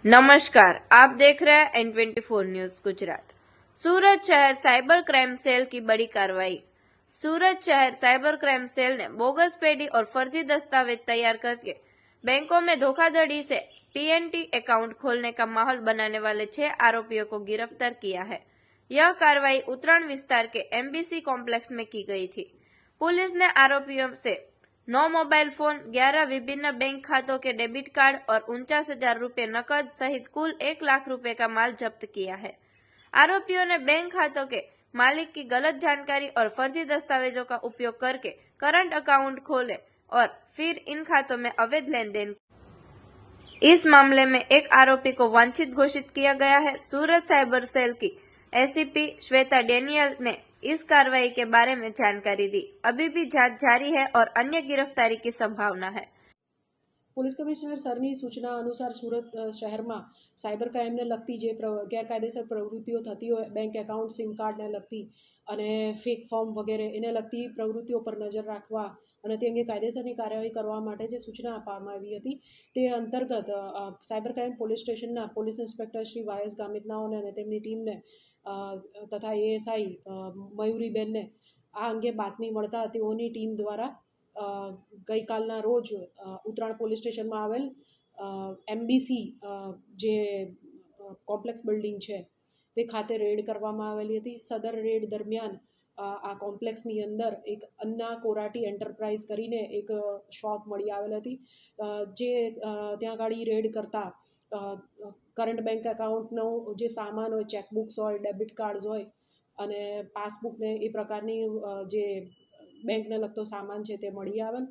नमस्कार, आप देख रहे हैं N24 न्यूज गुजरात। सूरत शहर साइबर क्राइम सेल की बड़ी कार्रवाई। सूरत शहर साइबर क्राइम सेल ने बोगस पेडी और फर्जी दस्तावेज तैयार करके बैंकों में धोखाधड़ी से TNT अकाउंट खोलने का माहौल बनाने वाले 6 आरोपियों को गिरफ्तार किया है। यह कार्रवाई उत्तरायण विस्तार के MBC कॉम्प्लेक्स में की गई थी। पुलिस ने आरोपियों से 9 मोबाइल फोन, 11 विभिन्न बैंक खातों के डेबिट कार्ड और 49,000 रुपए नकद सहित कुल 1 लाख रुपए का माल जब्त किया है। आरोपियों ने बैंक खातों के मालिक की गलत जानकारी और फर्जी दस्तावेजों का उपयोग करके करंट अकाउंट खोले और फिर इन खातों में अवैध लेन देन। इस मामले में एक आरोपी को वांछित घोषित किया गया है। सूरत साइबर सेल की ACP श्वेता डेनियल ने इस कार्रवाई के बारे में जानकारी दी। अभी भी जांच जारी है और अन्य गिरफ्तारी की संभावना है। પોલીસ કમિશનર સરની સૂચના અનુસાર સુરત શહેરમાં સાયબર ક્રાઇમને લગતી જે ગેરકાયદેસર પ્રવૃત્તિઓ થતી હોય, બેંક એકાઉન્ટ, સિમ કાર્ડને લગતી અને ફેક ફોર્મ વગેરે એને લગતી પ્રવૃત્તિઓ પર નજર રાખવા અને તે અંગે કાયદેસરની કાર્યવાહી કરવા માટે જે સૂચના આપવામાં આવી હતી તે અંતર્ગત સાયબર ક્રાઇમ પોલીસ સ્ટેશનના પોલીસ ઇન્સ્પેક્ટર શ્રી YS ગામિતનાઓને અને તેમની ટીમને તથા ASI મયુરીબેનને આ અંગે બાતમી મળતા તેઓની ટીમ દ્વારા ગઈકાલના રોજ ઉત્તરાયણ પોલીસ સ્ટેશનમાં આવેલ MBC જે કોમ્પ્લેક્સ બિલ્ડિંગ છે તે ખાતે રેડ કરવામાં આવેલી હતી। સદર રેડ દરમિયાન આ કોમ્પ્લેક્સની અંદર એક અન્ના કોરાટી એન્ટરપ્રાઇઝ કરીને એક શોપ મળી આવેલ હતી, જે ત્યાં આગળ રેડ કરતા કરંટ બેંક એકાઉન્ટનો જે સામાન હોય, ચેકબુક્સ હોય, ડેબિટ કાર્ડ્સ હોય અને પાસબુકને એ પ્રકારની જે બેંકને લગતો સામાન છે તે મળી આવેલ।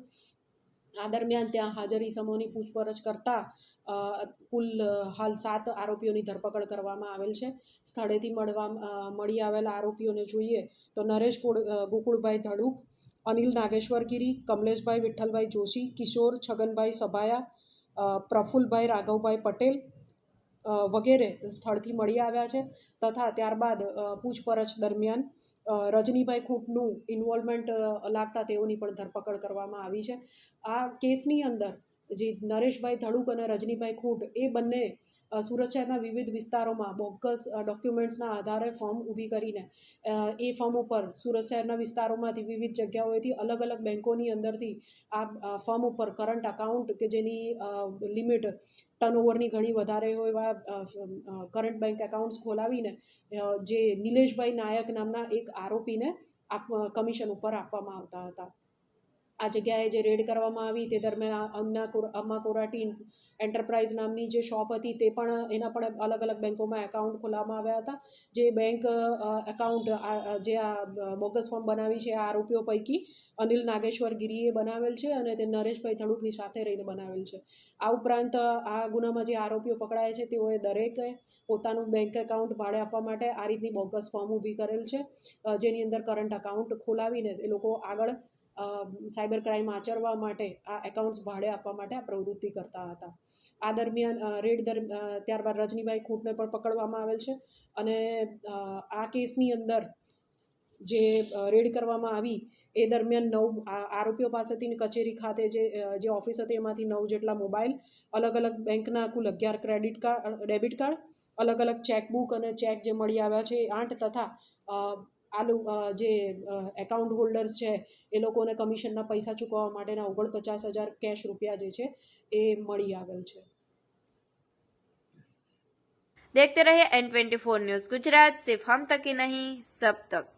આ દરમિયાન ત્યાં હાજર ઇસમોની પૂછપરછ કરતા કુલ હાલ 7 આરોપીઓની ધરપકડ કરવામાં આવેલ છે। સ્થળેથી મળી આવેલા આરોપીઓને જોઈએ તો નરેશ ગોકુળભાઈ ધડુક, અનિલ નાગેશ્વર ગિરી, કમલેશભાઈ વિઠ્ઠલભાઈ જોશી, કિશોર છગનભાઈ સભાયા, પ્રફુલ્લભાઈ રાઘવભાઈ પટેલ વગેરે સ્થળથી મળી આવ્યા છે તથા ત્યારબાદ પૂછપરછ દરમિયાન રજનીભાઈ ખૂંટનું ઇન્વોલ્વમેન્ટ લાગતા તેઓની પણ ધરપકડ કરવામાં આવી છે। આ કેસની અંદર જે નરેશભાઈ ધડુક અને રજનીભાઈ ખૂંટ એ બંને સુરત શહેરના વિવિધ વિસ્તારોમાં બોગસ ડોક્યુમેન્ટ્સના આધારે ફોર્મ ઊભી કરીને એ ફોર્મ ઉપર સુરત શહેરના વિસ્તારોમાંથી વિવિધ જગ્યાઓએથી અલગ અલગ બેંકોની અંદરથી આ ફોર્મ ઉપર કરંટ અકાઉન્ટ કે જેની લિમિટ ટર્નઓવરની ઘણી વધારે હોય એવા કરંટ બેંક એકાઉન્ટ્સ ખોલાવીને જે નિલેશભાઈ નાયક નામના એક આરોપીને કમિશન ઉપર આપવામાં આવતા હતા। આ જગ્યાએ જે રેડ કરવામાં આવી તે દરમિયાન અમ્મા કોરાટી એન્ટરપ્રાઇઝ નામની જે શોપ હતી તે પણ એના પણ અલગ અલગ બેંકોમાં એકાઉન્ટ ખોલાવવામાં આવ્યા હતા। જે બેંક એકાઉન્ટ જે આ બોગસ ફોર્મ બનાવી છે આ આરોપીઓ પૈકી અનિલ નાગેશ્વર ગિરીએ બનાવેલ છે અને તે નરેશભાઈ ધડુકની સાથે રહીને બનાવેલ છે। આ ઉપરાંત આ ગુનામાં જે આરોપીઓ પકડાયા છે તેઓએ દરેકે પોતાનું બેંક એકાઉન્ટ ભાડે આપવા માટે આ રીતની બોગસ ફોર્મ ઊભી કરેલ છે, જેની અંદર કરંટ અકાઉન્ટ ખોલાવીને એ લોકો આગળ સાયબર ક્રાઇમ આચરવા માટે આ એકાઉન્ટ્સ ભાડે આપવા માટે આ પ્રવૃત્તિ કરતા હતા। આ દરમિયાન ત્યારબાદ રજનીભાઈ ખૂંટને પણ પકડવામાં આવેલ છે અને આ કેસની અંદર જે રેડ કરવામાં આવી એ દરમિયાન 9 આરોપીઓ પાસેથી કચેરી ખાતે જે ઓફિસ હતી એમાંથી 9 જેટલા મોબાઈલ, અલગ અલગ બેંકના કુલ 11 ડેબિટ કાર્ડ, અલગ અલગ ચેકબુક અને ચેક જે મળી આવ્યા છે 8 તથા જે એકાઉન્ટ હોલ્ડર્સ છે એ લોકોને કમિશનના પૈસા ચૂકવવા માટેના 49,000 કેશ રૂપિયા જે છે એ મળી આવેલ છે। देखते रहिए N24 न्यूज गुजरात, सिर्फ हम तक ही नहीं सब तक।